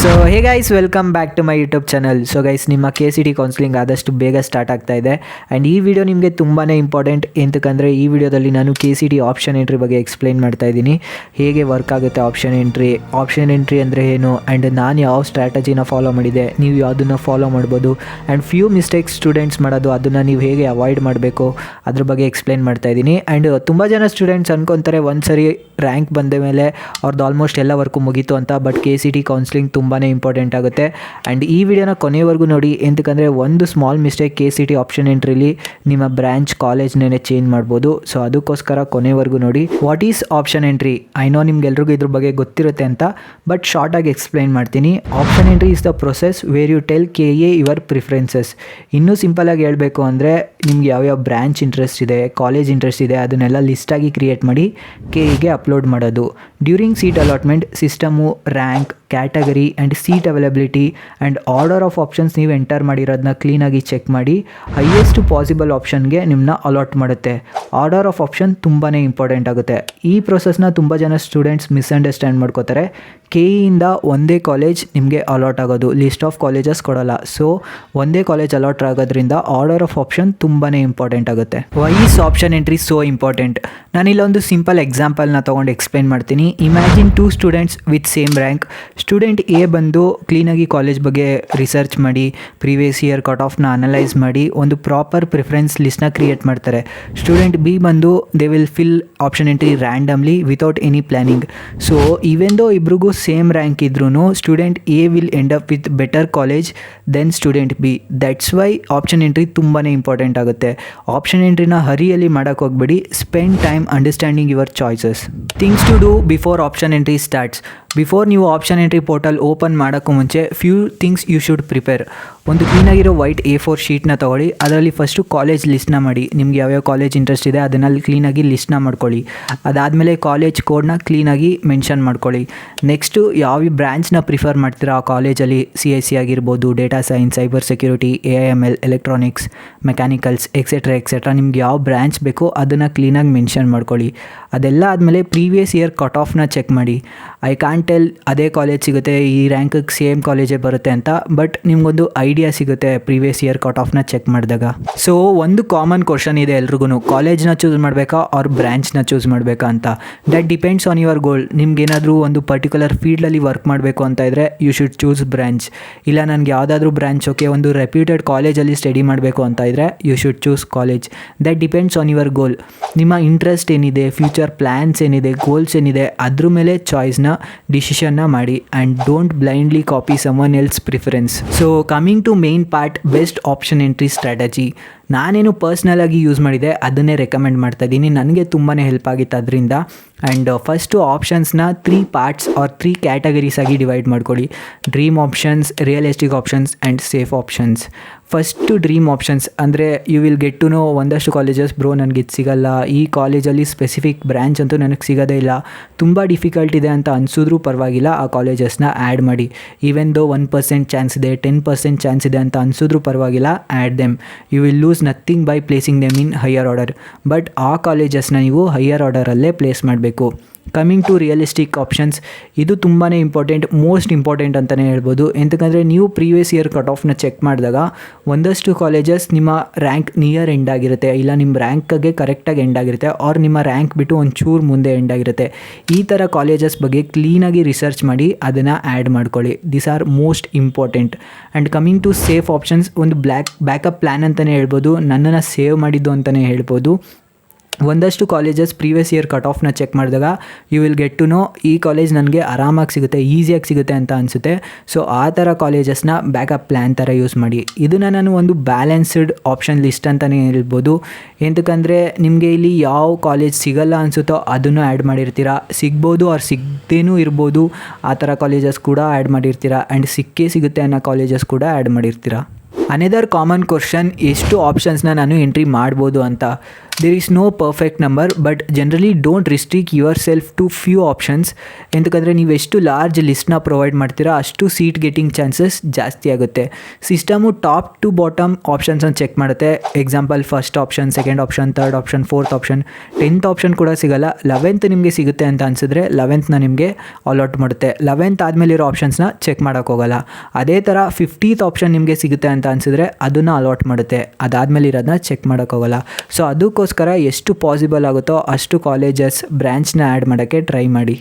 So hey guys, welcome back to my YouTube channel. So guys, ನಿಮ್ಮ KCET counselling ಆದಷ್ಟು ಬೇಗ start ಆಗ್ತಾ ಇದೆ. ಆ್ಯಂಡ್ ಈ ವಿಡಿಯೋ ನಿಮಗೆ ತುಂಬಾ ಇಂಪಾರ್ಟೆಂಟ್. ಎಂತಕ್ಕಂದರೆ ಈ ವಿಡಿಯೋದಲ್ಲಿ ನಾನು KCET ಆಪ್ಷನ್ ಎಂಟ್ರಿ ಬಗ್ಗೆ ಎಕ್ಸ್ಪ್ಲೈನ್ ಮಾಡ್ತಾ ಇದ್ದೀನಿ. ಹೇಗೆ ವರ್ಕ್ ಆಗುತ್ತೆ ಆಪ್ಷನ್ ಎಂಟ್ರಿ ಅಂದರೆ ಏನು, ಆ್ಯಂಡ್ ನಾನು ಯಾವ ಸ್ಟ್ರಾಟಜಿನ ಫಾಲೋ ಮಾಡಿದೆ, ನೀವು ಯಾವುದನ್ನು ಫಾಲೋ ಮಾಡ್ಬೋದು, ಆ್ಯಂಡ್ ಫ್ಯೂ ಮಿಸ್ಟೇಕ್ಸ್ ಸ್ಟೂಡೆಂಟ್ಸ್ ಮಾಡೋದು, ಅದನ್ನು ನೀವು ಹೇಗೆ ಅವಾಯ್ಡ್ ಮಾಡಬೇಕು ಅದ್ರ ಬಗ್ಗೆ ಎಕ್ಸ್ಪ್ಲೈನ್ ಮಾಡ್ತಾ ಇದ್ದೀನಿ. ಆ್ಯಂಡ್ ತುಂಬ ಜನ ಸ್ಟೂಡೆಂಟ್ಸ್ ಅನ್ಕೊತಾರೆ ಒಂದು ಸರಿ ರ್ಯಾಂಕ್ ಬಂದ ಮೇಲೆ ಅವ್ರದ್ದು ಆಲ್ಮೋಸ್ಟ್ ಎಲ್ಲ ವರ್ಕು ಮುಗೀತು ಅಂತ. ಬಟ್ KCET ಕೌನ್ಸಿಲಿಂಗ್ ತುಂಬಾ ಇಂಪಾರ್ಟೆಂಟ್ ಆಗುತ್ತೆ. ಆ್ಯಂಡ್ ಈ ವಿಡಿಯೋನ ಕೊನೆವರೆಗೂ ನೋಡಿ, ಎಂತಕ್ಕಂದರೆ ಒಂದು ಸ್ಮಾಲ್ ಮಿಸ್ಟೇಕ್ KCET ಆಪ್ಷನ್ ಎಂಟ್ರಿಲಿ ನಿಮ್ಮ ಬ್ರ್ಯಾಂಚ್ ಕಾಲೇಜ್ನೇ ಚೇಂಜ್ ಮಾಡ್ಬೋದು. ಸೊ ಅದಕ್ಕೋಸ್ಕರ ಕೊನೆವರೆಗೂ ನೋಡಿ. What is option entry? I know ನಿಮ್ಗೆಲ್ರಿಗೂ ಇದ್ರ ಬಗ್ಗೆ ಗೊತ್ತಿರುತ್ತೆ ಅಂತ, ಬಟ್ ಶಾರ್ಟಾಗಿ ಎಕ್ಸ್ಪ್ಲೈನ್ ಮಾಡ್ತೀನಿ. Option entry is the process where you tell KA your preferences. ಇನ್ನೂ ಸಿಂಪಲಾಗಿ ಹೇಳಬೇಕು ಅಂದರೆ, ನಿಮ್ಗೆ ಯಾವ್ಯಾವ ಬ್ರ್ಯಾಂಚ್ ಇಂಟ್ರೆಸ್ಟ್ ಇದೆ, ಕಾಲೇಜ್ ಇಂಟ್ರೆಸ್ಟ್ ಇದೆ, ಅದನ್ನೆಲ್ಲ ಲಿಸ್ಟಾಗಿ ಕ್ರಿಯೇಟ್ ಮಾಡಿ KAಗೆ ಅಪ್ಲೋಡ್ ಮಾಡೋದು. During seat allotment system rank, category and seat availability and order of options ನೀವು ಎಂಟರ್ ಮಾಡಿರೋದನ್ನ ಕ್ಲೀನಾಗಿ ಚೆಕ್ ಮಾಡಿ ಹೈಯೆಸ್ಟ್ ಪಾಸಿಬಲ್ ಆಪ್ಷನ್ಗೆ ನಿಮ್ಮನ್ನ ಅಲಾಟ್ ಮಾಡುತ್ತೆ. ಆರ್ಡರ್ ಆಫ್ ಆಪ್ಷನ್ ತುಂಬಾ ಇಂಪಾರ್ಟೆಂಟ್ ಆಗುತ್ತೆ. ಈ ಪ್ರೊಸೆಸ್ನ ತುಂಬ ಜನ ಸ್ಟೂಡೆಂಟ್ಸ್ ಮಿಸ್ಅಂಡರ್ಸ್ಟ್ಯಾಂಡ್ ಮಾಡ್ಕೋತಾರೆ. KEಯಿಂದ ಒಂದೇ ಕಾಲೇಜ್ ನಿಮಗೆ ಅಲಾಟ್ ಆಗೋದು, ಲಿಸ್ಟ್ ಆಫ್ ಕಾಲೇಜಸ್ ಕೊಡೋಲ್ಲ. ಸೊ ಒಂದೇ ಕಾಲೇಜ್ ಅಲಾಟ್ ಆಗೋದ್ರಿಂದ ಆರ್ಡರ್ ಆಫ್ ಆಪ್ಷನ್ ತುಂಬಾ ಇಂಪಾರ್ಟೆಂಟ್ ಆಗುತ್ತೆ. Why is option entry so important? ನಾನಿಲ್ಲೊಂದು ಸಿಂಪಲ್ ಎಕ್ಸಾಂಪಲ್ನ ತೊಗೊಂಡು ಎಕ್ಸ್ಪ್ಲೈನ್ ಮಾಡ್ತೀನಿ. Imagine 2 students with same rank. Student A ಬಂದು ಕ್ಲೀನಾಗಿ ಕಾಲೇಜ್ ಬಗ್ಗೆ ರಿಸರ್ಚ್ ಮಾಡಿ, ಪ್ರೀವಿಯಸ್ ಇಯರ್ ಕಟ್ ಆಫ್ನ ಅನಲೈಸ್ ಮಾಡಿ ಒಂದು ಪ್ರಾಪರ್ ಪ್ರಿಫರೆನ್ಸ್ ಲಿಸ್ಟ್ನ ಕ್ರಿಯೇಟ್ ಮಾಡ್ತಾರೆ. ಸ್ಟೂಡೆಂಟ್ ಬಿ ಬಂದು they will fill option entry randomly without any planning. So even though ಇಬ್ರಿಗೂ ಸೇಮ್ ರ್ಯಾಂಕ್ ಇದ್ರೂ student A will end up with better college than student B. That's why option entry ತುಂಬಾ important ಆಗುತ್ತೆ. Option ಎಂಟ್ರಿನ ಹರಿಯಲ್ಲಿ ಮಾಡೋಕ್ಕೆ ಹೋಗ್ಬೇಡಿ. Spend time understanding your choices. Things to do before option entry starts. Before ನೀವು option entry portal open ಮಾಡೋಕ್ಕೂ ಮುಂಚೆ few things you should prepare. ಒಂದು ಕ್ಲೀನಾಗಿರೋ ವೈಟ್ A4 ಶೀಟ್ನ ತೊಗೊಳ್ಳಿ. ಅದರಲ್ಲಿ ಫಸ್ಟು ಕಾಲೇಜ್ ಲಿಸ್ಟ್ನ ಮಾಡಿ. ನಿಮ್ಗೆ ಯಾವ್ಯಾವ ಕಾಲೇಜ್ ಇಂಟ್ರೆಸ್ಟ್ ಇದೆ ಅದನ್ನಲ್ಲಿ ಕ್ಲೀನಾಗಿ ಲಿಸ್ಟ್ನ ಮಾಡ್ಕೊಳ್ಳಿ. ಅದಾದಮೇಲೆ ಕಾಲೇಜ್ ಕೋಡ್ನ ಕ್ಲೀನಾಗಿ ಮೆನ್ಷನ್ ಮಾಡ್ಕೊಳ್ಳಿ. ನೆಕ್ಸ್ಟು ಯಾವ ಬ್ರ್ಯಾಂಚ್ನ ಪ್ರಿಫರ್ ಮಾಡ್ತೀರಾ ಆ ಕಾಲೇಜಲ್ಲಿ, CSE ಆಗಿರ್ಬೋದು, data science, cyber security, AIML, electronics, mechanicals, etcetera ನಿಮ್ಗೆ ಯಾವ ಬ್ರ್ಯಾಂಚ್ ಬೇಕೋ ಅದನ್ನು ಕ್ಲೀನಾಗಿ ಮೆನ್ಷನ್ ಮಾಡ್ಕೊಳ್ಳಿ. ಅದೆಲ್ಲ ಆದಮೇಲೆ ಪ್ರೀವಿಯಸ್ ಇಯರ್ ಕಟ್ ಆಫ್ನ ಚೆಕ್ ಮಾಡಿ. ಐ ಕ್ಯಾನ್ ಟೆಲ್ ಅದೇ ಕಾಲೇಜ್ ಸಿಗುತ್ತೆ, ಈ ರ್ಯಾಂಕಿಗೆ ಸೇಮ್ ಕಾಲೇಜೇ ಬರುತ್ತೆ ಅಂತ, ಬಟ್ ನಿಮ್ಗೊಂದು ಐಡಿಯಾ ಸಿಗುತ್ತೆ ಪ್ರೀವಿಯಸ್ ಇಯರ್ ಕಟ್ ಆಫ್ನ ಚೆಕ್ ಮಾಡಿದಾಗ. ಸೊ ಒಂದು ಕಾಮನ್ ಕ್ವಶನ್ ಇದೆ ಎಲ್ರಿಗೂ, ಕಾಲೇಜ್ನ ಚೂಸ್ ಮಾಡಬೇಕಾ ಆರ್ ಬ್ರ್ಯಾಂಚ್ನ ಚೂಸ್ ಮಾಡಬೇಕಾ ಅಂತ. That depends on your goal. ನಿಮ್ಗೇನಾದರೂ ಒಂದು ಪರ್ಟಿಕ್ಯುಲರ್ ಫೀಲ್ಡಲ್ಲಿ ವರ್ಕ್ ಮಾಡಬೇಕು ಅಂತ ಇದ್ದರೆ ಯು ಶುಡ್ ಚೂಸ್ ಬ್ರ್ಯಾಂಚ್. ಇಲ್ಲ ನನಗೆ ಯಾವುದಾದ್ರೂ ಬ್ರ್ಯಾಂಚ್ ಓಕೆ, ಒಂದು ರೆಪ್ಯೂಟೆಡ್ ಕಾಲೇಜಲ್ಲಿ ಸ್ಟಡಿ ಮಾಡಬೇಕು ಅಂತ ಇದ್ದರೆ you should choose college. That depends on your goal. ನಿಮ್ಮ ಇಂಟ್ರೆಸ್ಟ್ ಏನಿದೆ, ಫ್ಯೂಚರ್ ಪ್ಲ್ಯಾನ್ಸ್ ಏನಿದೆ, ಗೋಲ್ಸ್ ಏನಿದೆ, ಅದ್ರ ಮೇಲೆ ಚಾಯ್ಸ್ನ ಡಿಸಿಷನ್ನ ಮಾಡಿ. And don't blindly copy someone else preference. So coming to main part, best option entry strategy. ನಾನೇನು ಪರ್ಸ್ನಲಾಗಿ ಯೂಸ್ ಮಾಡಿದೆ ಅದನ್ನೇ ರೆಕಮೆಂಡ್ ಮಾಡ್ತಾ ಇದ್ದೀನಿ. ನನಗೆ ತುಂಬಾ ಹೆಲ್ಪ್ ಆಗಿತ್ತು ಅದರಿಂದ. ಆ್ಯಂಡ್ ಫಸ್ಟು ಆಪ್ಷನ್ಸ್ನ 3 ಪಾರ್ಟ್ಸ್ ಆರ್ 3 ಕ್ಯಾಟಗರೀಸ್ ಆಗಿ ಡಿವೈಡ್ ಮಾಡ್ಕೊಳ್ಳಿ. Dream options, realistic options and safe options. First dream options ಅಂದರೆ you will get to know ಒಂದಷ್ಟು ಕಾಲೇಜಸ್, ಬ್ರೋ ನನಗೆ ಇದು ಸಿಗಲ್ಲ, ಈ ಕಾಲೇಜಲ್ಲಿ ಸ್ಪೆಸಿಫಿಕ್ ಬ್ರ್ಯಾಂಚ್ ಅಂತೂ ನನಗೆ ಸಿಗೋದೇ ಇಲ್ಲ, ತುಂಬ ಡಿಫಿಕಲ್ಟ್ ಇದೆ ಅಂತ ಅನಿಸಿದ್ರೂ ಪರವಾಗಿಲ್ಲ, ಆ ಕಾಲೇಜಸ್ನ ಆ್ಯಡ್ ಮಾಡಿ. ಈವೆನ್ ದೋ 1% ಚಾನ್ಸ್ ಇದೆ, 10% ಚಾನ್ಸ್ ಇದೆ ಅಂತ ಅನಿಸಿದ್ರೂ ಪರವಾಗಿಲ್ಲ, add them. You will lose nothing by placing them in higher order. But ಆ ಕಾಲೇಜಸ್ನ ನೀವು ಹೈಯರ್ ಆರ್ಡರಲ್ಲೇ ಪ್ಲೇಸ್ ಮಾಡಬೇಕು. ಕಮಿಂಗ್ ಟು ರಿಯಲಿಸ್ಟಿಕ್ ಆಪ್ಷನ್ಸ್, ಇದು ತುಂಬಾ ಇಂಪಾರ್ಟೆಂಟ್, ಮೋಸ್ಟ್ ಇಂಪಾರ್ಟೆಂಟ್ ಅಂತಲೇ ಹೇಳ್ಬೋದು. ಎಂತಕ್ಕಂದರೆ ನೀವು ಪ್ರೀವಿಯಸ್ ಇಯರ್ ಕಟ್ ಆಫ್ನ ಚೆಕ್ ಮಾಡಿದಾಗ ಒಂದಷ್ಟು ಕಾಲೇಜಸ್ ನಿಮ್ಮ ರ್ಯಾಂಕ್ ನಿಯರ್ ಎಂಡ್ ಆಗಿರುತ್ತೆ, ಇಲ್ಲ ನಿಮ್ಮ ರ್ಯಾಂಕ್ಗೆ ಕರೆಕ್ಟಾಗಿ ಎಂಡ್ ಆಗಿರುತ್ತೆ, ಆರ್ ನಿಮ್ಮ ರ್ಯಾಂಕ್ ಬಿಟ್ಟು ಒಂಚೂರು ಮುಂದೆ ಎಂಡ್ ಆಗಿರುತ್ತೆ. ಈ ಥರ ಕಾಲೇಜಸ್ ಬಗ್ಗೆ ಕ್ಲೀನಾಗಿ ರಿಸರ್ಚ್ ಮಾಡಿ ಅದನ್ನು ಆ್ಯಡ್ ಮಾಡ್ಕೊಳ್ಳಿ. This are most important. And coming to safe options, ಒಂದು ಬ್ಯಾಕಪ್ ಪ್ಲ್ಯಾನ್ ಅಂತಲೇ ಹೇಳ್ಬೋದು, ನನ್ನನ್ನು ಸೇವ್ ಮಾಡಿದ್ದು ಅಂತಲೇ ಹೇಳ್ಬೋದು. ಒಂದಷ್ಟು ಕಾಲೇಜಸ್ ಪ್ರೀವಿಯಸ್ ಇಯರ್ ಕಟ್ ಆಫ್ನ ಚೆಕ್ ಮಾಡಿದಾಗ you will get to know ಈ ಕಾಲೇಜ್ ನನಗೆ ಆರಾಮಾಗಿ ಸಿಗುತ್ತೆ, ಈಸಿಯಾಗಿ ಸಿಗುತ್ತೆ ಅಂತ ಅನಿಸುತ್ತೆ. ಸೊ ಆ ಥರ ಕಾಲೇಜಸ್ನ ಬ್ಯಾಕಪ್ ಪ್ಲ್ಯಾನ್ ಥರ ಯೂಸ್ ಮಾಡಿ. ಇದನ್ನು ನಾನು ಒಂದು ಬ್ಯಾಲೆನ್ಸ್ಡ್ ಆಪ್ಷನ್ ಲಿಸ್ಟ್ ಅಂತಲೇ ಹೇಳ್ಬೋದು. ಎಂತಕ್ಕಂದರೆ ನಿಮಗೆ ಇಲ್ಲಿ ಯಾವ ಕಾಲೇಜ್ ಸಿಗಲ್ಲ ಅನಿಸುತ್ತೋ ಅದನ್ನು ಆ್ಯಡ್ ಮಾಡಿರ್ತೀರ, ಸಿಗ್ಬೋದು ಆರ್ ಸಿಗದೇನೂ ಇರ್ಬೋದು, ಆ ಥರ ಕಾಲೇಜಸ್ ಕೂಡ ಆ್ಯಡ್ ಮಾಡಿರ್ತೀರ. ಆ್ಯಂಡ್ ಸಿಕ್ಕೇ ಸಿಗುತ್ತೆ ಅನ್ನೋ ಕಾಲೇಜಸ್ ಕೂಡ ಆ್ಯಡ್ ಮಾಡಿರ್ತೀರ. ಅನದರ್ ಕಾಮನ್ ಕ್ವಶನ್, ಎಷ್ಟು ಆಪ್ಷನ್ಸ್ನ ನಾನು ಎಂಟ್ರಿ ಮಾಡ್ಬೋದು ಅಂತ. There is no perfect number, but generally don't restrict yourself to few options. ಎಂತಕ್ಕಂದರೆ ನೀವು ಎಷ್ಟು ಲಾರ್ಜ್ ಲಿಸ್ಟ್ನ ಪ್ರೊವೈಡ್ ಮಾಡ್ತೀರಾ ಅಷ್ಟು ಸೀಟ್ ಗೆಟಿಂಗ್ ಚಾನ್ಸಸ್ ಜಾಸ್ತಿ ಆಗುತ್ತೆ. ಸಿಸ್ಟಮು ಟಾಪ್ ಟು ಬಾಟಮ್ ಆಪ್ಷನ್ಸನ್ನು ಚೆಕ್ ಮಾಡುತ್ತೆ. Example first option, second option, third option, fourth option, 10th option ಕೂಡ ಸಿಗಲ್ಲ. 11th ನಿಮಗೆ ಸಿಗುತ್ತೆ ಅಂತ ಅನಿಸಿದ್ರೆ 11th ನಿಮಗೆ ಅಲಾಟ್ ಮಾಡುತ್ತೆ. 11th ಆದಮೇಲೆ ಇರೋ ಆಪ್ಷನ್ಸ್ನ ಚೆಕ್ ಮಾಡೋಕ್ಕೆ ಹೋಗಲ್ಲ. ಅದೇ ಥರ 50th ಆಪ್ಷನ್ ನಿಮಗೆ ಸಿಗುತ್ತೆ ಅಂತ ಅನಿಸಿದ್ರೆ ಅದನ್ನು ಅಲಾಟ್ ಮಾಡುತ್ತೆ. ಅದಾದಮೇಲೆ ಇರೋದನ್ನ ಚೆಕ್ ಮಾಡೋಕ್ಕೆ ಹೋಗಲ್ಲ. ಸೊ ಅದಕ್ಕೋಸ್ಕರ ಎಷ್ಟು ಪಾಸಿಬಲ್ ಆಗುತ್ತೋ ಅಷ್ಟು ಕಾಲೇಜಸ್ ಬ್ರ್ಯಾಂಚ್ನ ಆ್ಯಡ್ ಮಾಡೋಕ್ಕೆ ಟ್ರೈ ಮಾಡಿ.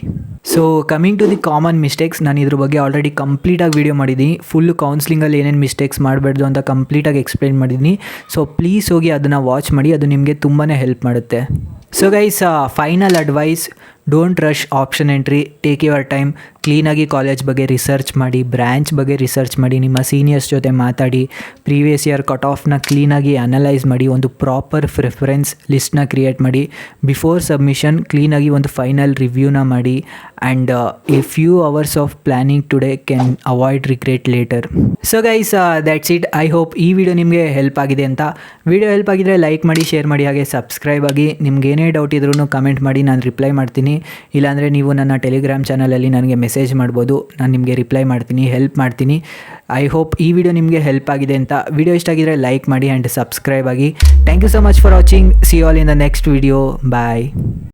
So coming to the common mistakes, ನಾನು ಇದ್ರ ಬಗ್ಗೆ ಆಲ್ರೆಡಿ ಕಂಪ್ಲೀಟಾಗಿ ವೀಡಿಯೋ ಮಾಡಿದ್ದೀನಿ. ಫುಲ್ ಕೌನ್ಸ್ಲಿಂಗಲ್ಲಿ ಏನೇನು ಮಿಸ್ಟೇಕ್ಸ್ ಮಾಡಬಾರ್ದು ಅಂತ ಕಂಪ್ಲೀಟಾಗಿ ಎಕ್ಸ್ಪ್ಲೈನ್ ಮಾಡಿದ್ದೀನಿ. ಸೊ ಪ್ಲೀಸ್ ಹೋಗಿ ಅದನ್ನು ವಾಚ್ ಮಾಡಿ, ಅದು ನಿಮಗೆ ತುಂಬಾ ಹೆಲ್ಪ್ ಮಾಡುತ್ತೆ. So guys, final advice, don't rush option entry, take your time. ಕ್ಲೀನಾಗಿ ಕಾಲೇಜ್ ಬಗ್ಗೆ ರಿಸರ್ಚ್ ಮಾಡಿ, ಬ್ರ್ಯಾಂಚ್ ಬಗ್ಗೆ ರಿಸರ್ಚ್ ಮಾಡಿ, ನಿಮ್ಮ ಸೀನಿಯರ್ಸ್ ಜೊತೆ ಮಾತಾಡಿ, ಪ್ರೀವಿಯಸ್ ಇಯರ್ ಕಟ್ ಆಫ್ನ ಕ್ಲೀನಾಗಿ ಅನಲೈಸ್ ಮಾಡಿ, ಒಂದು ಪ್ರಾಪರ್ ಪ್ರಿಫರೆನ್ಸ್ ಲಿಸ್ಟ್ನ ಕ್ರಿಯೇಟ್ ಮಾಡಿ. ಬಿಫೋರ್ ಸಬ್ಮಿಷನ್ ಕ್ಲೀನಾಗಿ ಒಂದು ಫೈನಲ್ ರಿವ್ಯೂನ ಮಾಡಿ. And a few hours of planning today can avoid regret later. So guys, that's it. I hope ಈ ವಿಡಿಯೋ ನಿಮಗೆ ಹೆಲ್ಪ್ ಆಗಿದೆ ಅಂತ. ವಿಡಿಯೋ ಹೆಲ್ಪ್ ಆಗಿದ್ರೆ ಲೈಕ್ ಮಾಡಿ, ಶೇರ್ ಮಾಡಿ, ಹಾಗೆ ಸಬ್ಸ್ಕ್ರೈಬ್ ಆಗಿ. ನಿಮ್ಗೆ ಏನೇ ಡೌಟ್ ಇದ್ರೂ ಕಮೆಂಟ್ ಮಾಡಿ, ನಾನು ರಿಪ್ಲೈ ಮಾಡ್ತೀನಿ. ಇಲ್ಲಾಂದರೆ ನೀವು ನನ್ನ ಟೆಲಿಗ್ರಾಮ್ ಚಾನಲಲ್ಲಿ ನನಗೆ ಮೆಸೇಜ್ ಮಾಡ್ಬೋದು, ನಾನು ನಿಮಗೆ ರಿಪ್ಲೈ ಮಾಡ್ತೀನಿ, ಹೆಲ್ಪ್ ಮಾಡ್ತೀನಿ. ಐ ಹೋಪ್ ಈ ವಿಡಿಯೋ ನಿಮಗೆ ಹೆಲ್ಪ್ ಆಗಿದೆ ಅಂತ. ವಿಡಿಯೋ ಇಷ್ಟ ಆಗಿದ್ರೆ ಲೈಕ್ ಮಾಡಿ ಆ್ಯಂಡ್ ಸಬ್ಸ್ಕ್ರೈಬ್ ಆಗಿ. Thank you so much for watching. See all in the next video. Bye.